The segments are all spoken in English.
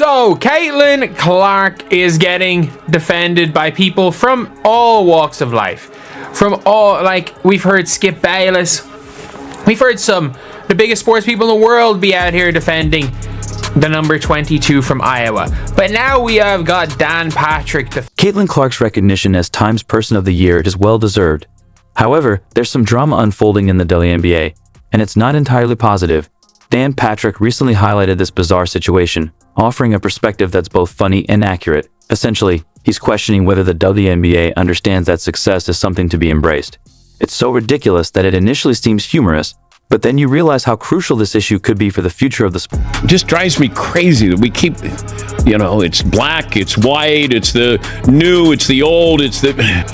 So, Caitlin Clark is getting defended by people from all walks of life. From all, like, we've heard Skip Bayless. We've heard the biggest sports people in the world be out here defending the number 22 from Iowa. But now we have got Dan Patrick. Caitlin Clark's recognition as Times Person of the Year is well deserved. However, there's some drama unfolding in the WNBA, and it's not entirely positive. Dan Patrick recently highlighted this bizarre situation, offering a perspective that's both funny and accurate. Essentially, he's questioning whether the WNBA understands that success is something to be embraced. It's so ridiculous that it initially seems humorous, but then you realize how crucial this issue could be for the future of the sport. It just drives me crazy that we keep, it's black, it's white, it's the new, it's the old,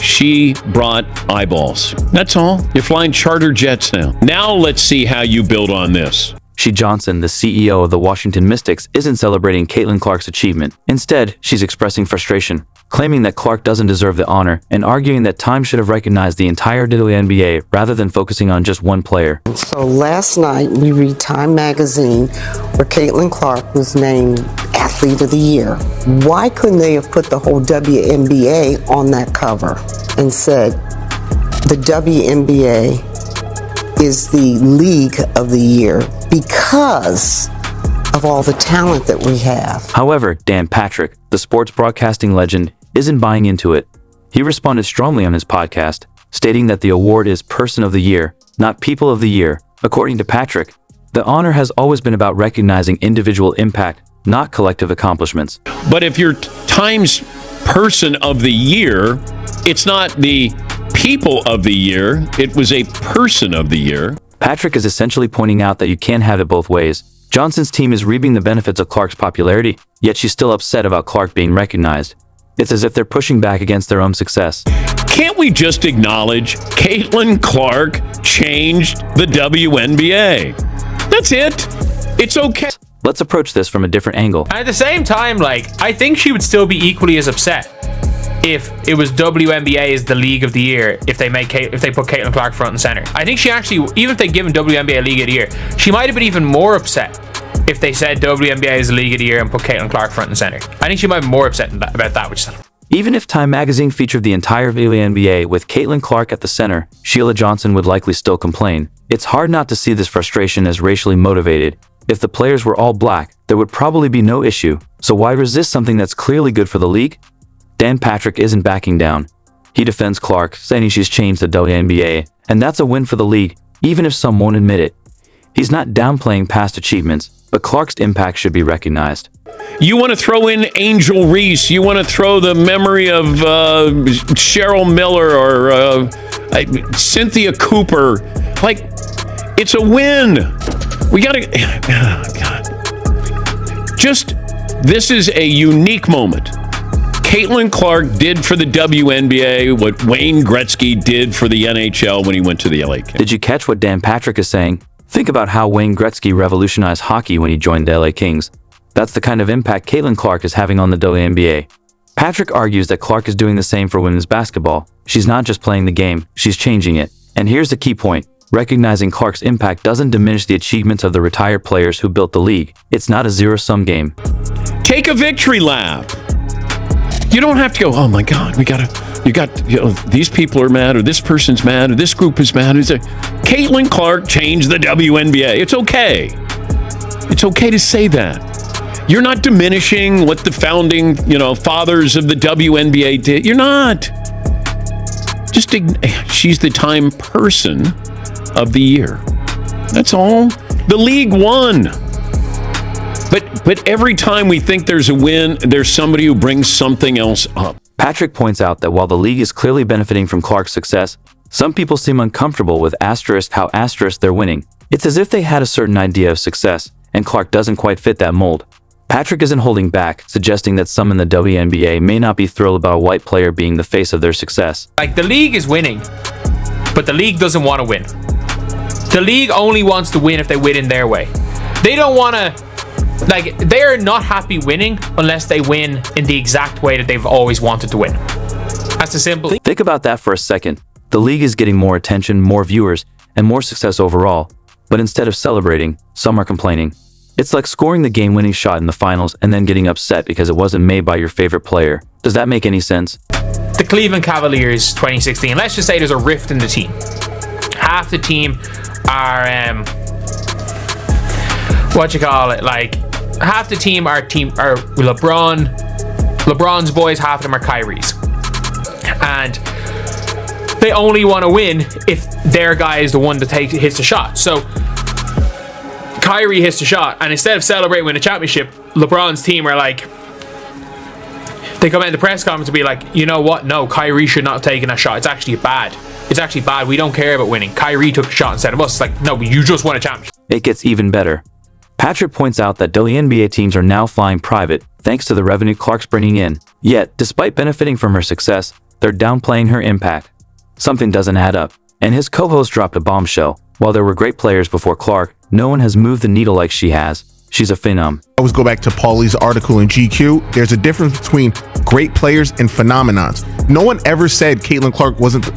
She brought eyeballs. That's all. You're flying charter jets now. Now let's see how you build on this. She Johnson, the CEO of the Washington Mystics, isn't celebrating Caitlin Clark's achievement. Instead, she's expressing frustration, claiming that Clark doesn't deserve the honor and arguing that Time should have recognized the entire WNBA rather than focusing on just one player. So last night we read Time magazine where Caitlin Clark was named Athlete of the Year. Why couldn't they have put the whole WNBA on that cover and said the WNBA is the League of the Year because of all the talent that we have? However, Dan Patrick, the sports broadcasting legend, isn't buying into it. He responded strongly on his podcast, stating that the award is Person of the Year, not People of the Year. According to Patrick, the honor has always been about recognizing individual impact, not collective accomplishments. But if you're Times Person of the Year, it's not the People of the Year, it was a Person of the Year. Patrick is essentially pointing out that you can't have it both ways. Johnson's team is reaping the benefits of Clark's popularity, yet she's still upset about Clark being recognized. It's as if they're pushing back against their own success. Can't we just acknowledge Caitlin Clark changed the WNBA? That's it. It's okay. Let's approach this from a different angle. At the same time, I think she would still be equally as upset if it was WNBA as the League of the Year, if they put Caitlin Clark front and center. I think she actually, even if they given WNBA League of the Year, she might have been even more upset if they said WNBA is the League of the Year and put Caitlin Clark front and center. I think she might be more upset about that, which is... Even if Time magazine featured the entire WNBA with Caitlin Clark at the center, Sheila Johnson would likely still complain. It's hard not to see this frustration as racially motivated. If the players were all black, there would probably be no issue. So why resist something that's clearly good for the league? Dan Patrick isn't backing down. He defends Clark, saying she's changed the WNBA, and that's a win for the league, even if some won't admit it. He's not downplaying past achievements, but Clark's impact should be recognized. You want to throw in Angel Reese, you want to throw the memory of Cheryl Miller or Cynthia Cooper. It's a win. We got to... This is a unique moment. Caitlin Clark did for the WNBA what Wayne Gretzky did for the NHL when he went to the LA Kings. Did you catch what Dan Patrick is saying? Think about how Wayne Gretzky revolutionized hockey when he joined the LA Kings. That's the kind of impact Caitlin Clark is having on the WNBA. Patrick argues that Clark is doing the same for women's basketball. She's not just playing the game, she's changing it. And here's the key point. Recognizing Clark's impact doesn't diminish the achievements of the retired players who built the league. It's not a zero-sum game. Take a victory lap. You don't have to go, oh my God, these people are mad, or this person's mad, or this group is mad. Caitlin Clark changed the WNBA. It's okay. It's okay to say that. You're not diminishing what the founding, fathers of the WNBA did. You're not. She's the Time Person of the Year. That's all. The league won. But every time we think there's a win, there's somebody who brings something else up. Patrick points out that while the league is clearly benefiting from Clark's success, some people seem uncomfortable with how they're winning. It's as if they had a certain idea of success, and Clark doesn't quite fit that mold. Patrick isn't holding back, suggesting that some in the WNBA may not be thrilled about a white player being the face of their success. The league is winning, but the league doesn't want to win. The league only wants to win if they win in their way. They don't want to... they're not happy winning unless they win in the exact way that they've always wanted to win. That's the simple... Think about that for a second. The league is getting more attention, more viewers, and more success overall. But instead of celebrating, some are complaining. It's like scoring the game-winning shot in the finals and then getting upset because it wasn't made by your favorite player. Does that make any sense? The Cleveland Cavaliers 2016, let's just say there's a rift in the team. Half the team are half the team are LeBron's boys, half of them are Kyrie's, and they only want to win if their guy is the one that hits the shot. So Kyrie hits the shot, and instead of celebrating winning a championship, LeBron's team are like, they come out in the press conference to be like, you know what? No, Kyrie should not have taken that shot. It's actually bad. It's actually bad. We don't care about winning. Kyrie took a shot instead of us. It's like, no, but you just won a championship. It gets even better. Patrick points out that WNBA teams are now flying private thanks to the revenue Clark's bringing in. Yet, despite benefiting from her success, they're downplaying her impact. Something doesn't add up. And his co-host dropped a bombshell. While there were great players before Clark, no one has moved the needle like she has. She's a phenom. I always go back to Paulie's article in GQ. There's a difference between great players and phenomenons. No one ever said Caitlin Clark wasn't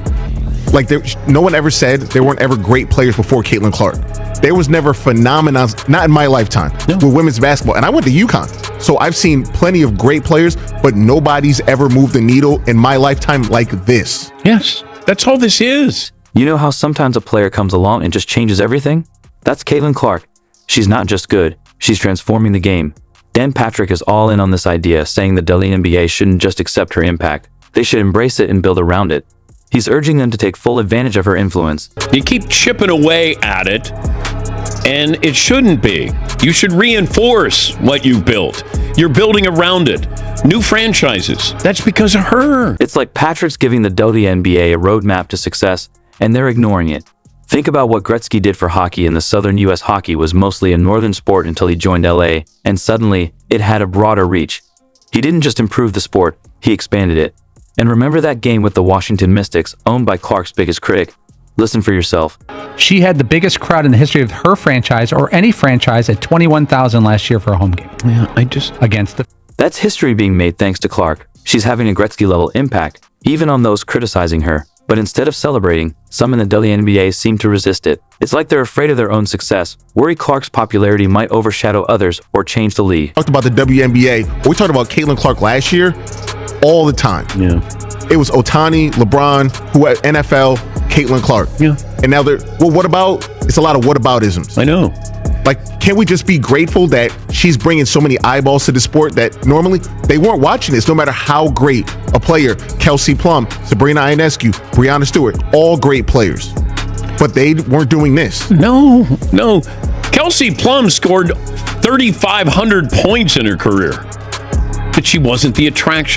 no one ever said there weren't ever great players before Caitlin Clark. There was never phenomenons, not in my lifetime, with women's basketball. And I went to UConn, so I've seen plenty of great players, but nobody's ever moved the needle in my lifetime like this. Yes, that's all this is. You know how sometimes a player comes along and just changes everything? That's Caitlin Clark. She's not just good, she's transforming the game. Dan Patrick is all in on this idea, saying the WNBA shouldn't just accept her impact. They should embrace it and build around it. He's urging them to take full advantage of her influence. You keep chipping away at it, and it shouldn't be. You should reinforce what you've built. You're building around it. New franchises. That's because of her. It's like Patrick's giving the WNBA a roadmap to success, and they're ignoring it. Think about what Gretzky did for hockey in the Southern U.S. Hockey was mostly a northern sport until he joined LA, and suddenly, it had a broader reach. He didn't just improve the sport, he expanded it. And remember that game with the Washington Mystics, owned by Clark's biggest critic? Listen for yourself. She had the biggest crowd in the history of her franchise or any franchise at 21,000 last year for a home game. Yeah, Against the... That's history being made thanks to Clark. She's having a Gretzky-level impact, even on those criticizing her. But instead of celebrating, some in the WNBA seem to resist it. It's like they're afraid of their own success, worry Clark's popularity might overshadow others or change the league. Talked about the WNBA. We talked about Caitlin Clark last year all the time. Yeah. It was Otani, LeBron, who at NFL, Caitlin Clark. Yeah. And now they're, well, what about? It's a lot of whataboutisms. I know. Like, can't we just be grateful that she's bringing so many eyeballs to the sport that normally they weren't watching this, no matter how great a player, Kelsey Plum, Sabrina Ionescu, Breonna Stewart, all great players. But they weren't doing this. No. Kelsey Plum scored 3,500 points in her career, but she wasn't the attraction.